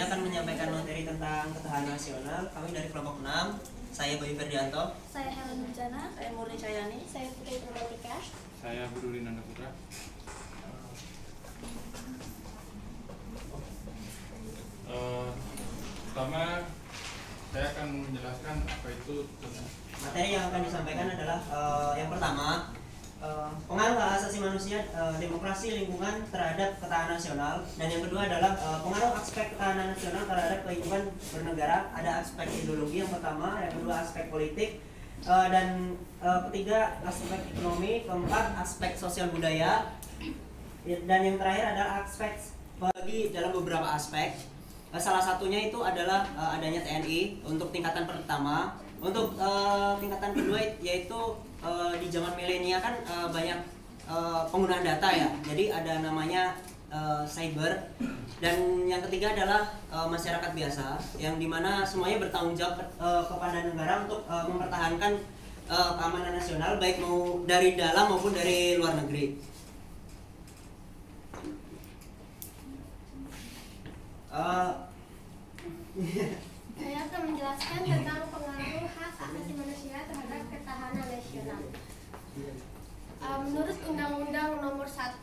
akan menyampaikan materi tentang ketahanan nasional. Kami dari kelompok 6. Saya Bayu Ferdianto. Saya Helen Nurjana. Saya Murni Cahyani. Saya Putri Purwatika. Saya Buduri Nandaputra. Pertama, saya akan menjelaskan apa itu materi yang akan disampaikan adalah yang pertama, pengaruh hak asasi manusia, demokrasi lingkungan terhadap ketahanan nasional, dan yang kedua adalah pengaruh aspek ketahanan nasional terhadap kehidupan bernegara. Ada aspek ideologi yang pertama, yang kedua aspek politik, dan ketiga aspek ekonomi, keempat aspek sosial budaya, dan yang terakhir adalah aspek bagi dalam beberapa aspek. Salah satunya itu adalah adanya TNI untuk tingkatan pertama. Untuk tingkatan kedua yaitu di zaman milenial kan banyak penggunaan data ya. Jadi ada namanya cyber. Dan yang ketiga adalah masyarakat biasa, yang dimana semuanya bertanggung jawab kepada negara untuk mempertahankan keamanan nasional, baik mau dari dalam maupun dari luar negeri. Saya akan menjelaskan tentang pengaruh hak asasi manusia terhadap ketahanan nasional. Menurut Undang-Undang Nomor 1,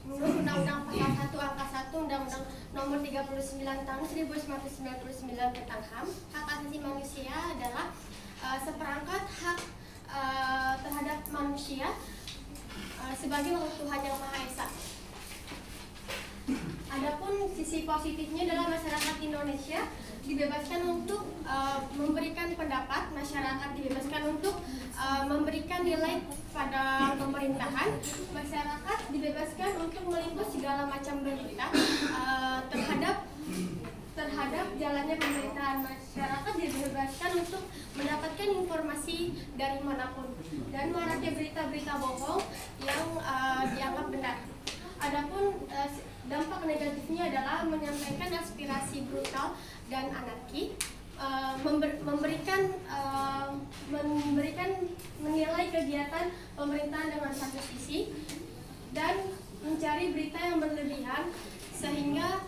menurut Undang-Undang Pasal 1 Angka 1 Undang-Undang Nomor 39 Tahun 1999 tentang HAM, hak asasi manusia adalah seperangkat hak terhadap manusia sebagai Tuhan yang Maha Esa. Adapun sisi positifnya adalah masyarakat Indonesia dibebaskan untuk memberikan pendapat, masyarakat dibebaskan untuk memberikan nilai pada pemerintahan, masyarakat dibebaskan untuk meliput segala macam berita terhadap jalannya pemerintahan, masyarakat dibebaskan untuk mendapatkan informasi dari manapun dan maraknya berita-berita bohong yang dianggap benar. Adapun dampak negatifnya adalah menyampaikan aspirasi brutal dan anarki, menilai kegiatan pemerintahan dengan satu sisi, dan mencari berita yang berlebihan sehingga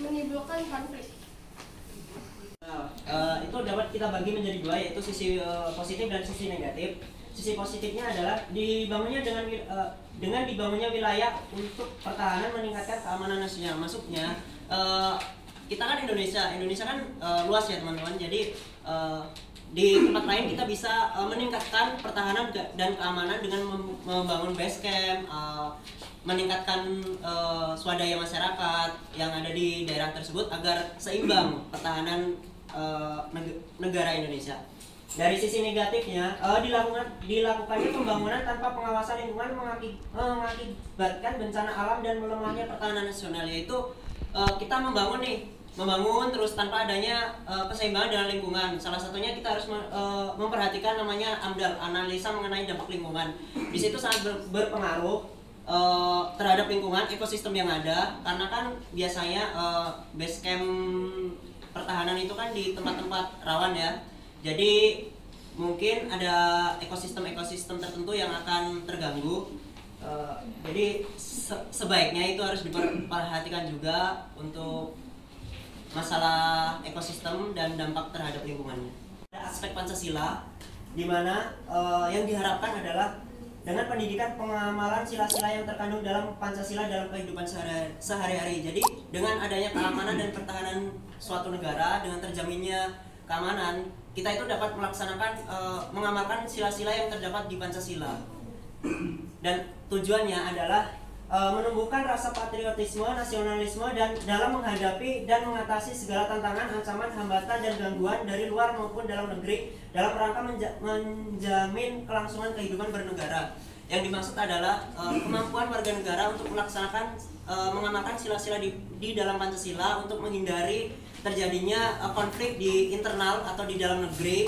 menimbulkan konflik. Itu dapat kita bagi menjadi dua, yaitu sisi positif dan sisi negatif. Sisi positifnya adalah dibangunnya dengan dibangunnya wilayah untuk pertahanan meningkatkan keamanan nasional. Maksudnya kita kan Indonesia kan luas ya teman-teman. Jadi di tempat lain kita bisa meningkatkan pertahanan dan keamanan dengan membangun base camp, meningkatkan swadaya masyarakat yang ada di daerah tersebut agar seimbang pertahanan negara Indonesia. Dari sisi negatifnya, dilakukannya pembangunan tanpa pengawasan lingkungan mengakibatkan bencana alam dan melemahnya pertahanan nasional, yaitu kita membangun terus tanpa adanya keseimbangan dengan lingkungan. Salah satunya kita harus memperhatikan namanya AMDAL, analisa mengenai dampak lingkungan. Di situ sangat berpengaruh terhadap lingkungan, ekosistem yang ada, karena kan biasanya base camp pertahanan itu kan di tempat-tempat rawan ya. Jadi mungkin ada ekosistem tertentu yang akan terganggu. Jadi sebaiknya itu harus diperhatikan juga untuk masalah ekosistem dan dampak terhadap lingkungannya. Ada aspek Pancasila, di mana yang diharapkan adalah dengan pendidikan pengamalan sila-sila yang terkandung dalam Pancasila dalam kehidupan sehari-hari. Jadi dengan adanya keamanan dan pertahanan suatu negara, dengan terjaminnya keamanan, kita itu dapat melaksanakan mengamalkan sila-sila yang terdapat di Pancasila. Dan tujuannya adalah menumbuhkan rasa patriotisme, nasionalisme, dan dalam menghadapi dan mengatasi segala tantangan, ancaman, hambatan, dan gangguan dari luar maupun dalam negeri dalam rangka menjamin kelangsungan kehidupan bernegara. Yang dimaksud adalah kemampuan warga negara untuk melaksanakan mengamalkan sila-sila di dalam Pancasila untuk menghindari terjadinya konflik di internal atau di dalam negeri,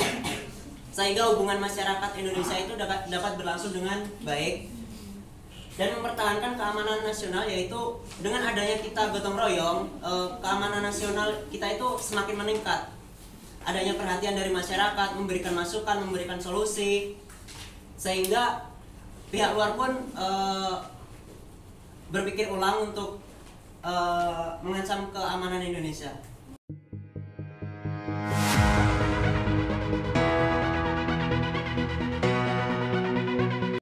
sehingga hubungan masyarakat Indonesia itu dapat berlangsung dengan baik dan mempertahankan keamanan nasional, yaitu dengan adanya kita gotong royong, keamanan nasional kita itu semakin meningkat. Adanya perhatian dari masyarakat, memberikan masukan, memberikan solusi, sehingga pihak luar pun berpikir ulang untuk mengancam keamanan Indonesia.